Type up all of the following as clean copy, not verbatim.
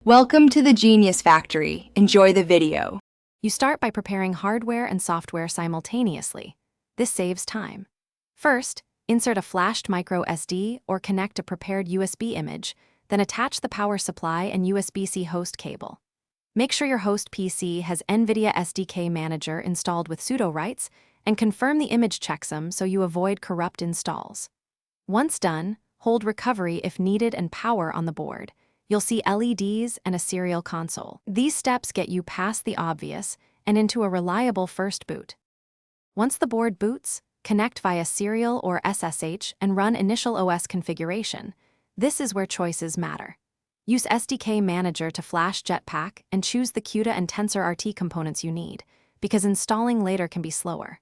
Welcome to the Genius Factory. Enjoy the video. You start by preparing hardware and software simultaneously. This saves time. First, insert a flashed micro SD or connect a prepared USB image, then attach the power supply and USB-C host cable. Make sure your host PC has Nvidia SDK Manager installed with sudo rights and confirm the image checksum so you avoid corrupt installs. Once done, hold recovery if needed and power on the board. You'll see LEDs and a serial console. These steps get you past the obvious and into a reliable first boot. Once the board boots, connect via serial or SSH and run initial OS configuration. This is where choices matter. Use SDK Manager to flash Jetpack and choose the CUDA and TensorRT components you need, because installing later can be slower.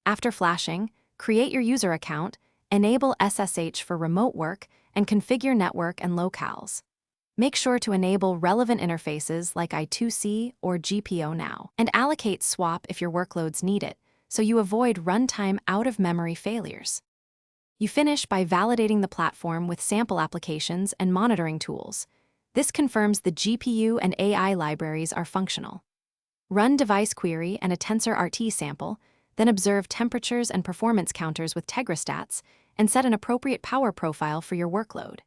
After flashing, create your user account, enable SSH for remote work, and configure network and locales. Make sure to enable relevant interfaces like I2C or GPO now, and allocate swap if your workloads need it, so you avoid runtime out-of-memory failures. You finish by validating the platform with sample applications and monitoring tools. This confirms the GPU and AI libraries are functional. Run device query and a TensorRT sample, then observe temperatures and performance counters with Tegrastats, and set an appropriate power profile for your workload.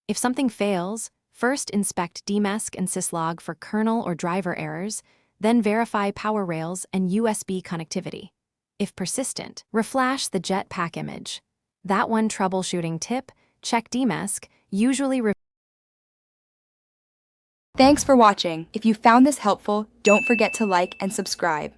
If something fails, first inspect dmesk and syslog for kernel or driver errors, then verify power rails and USB connectivity. If persistent, reflash the Jetpack image. That one troubleshooting tip, check dmesk, usually Thanks for watching. If you found this helpful, don't forget to like and subscribe.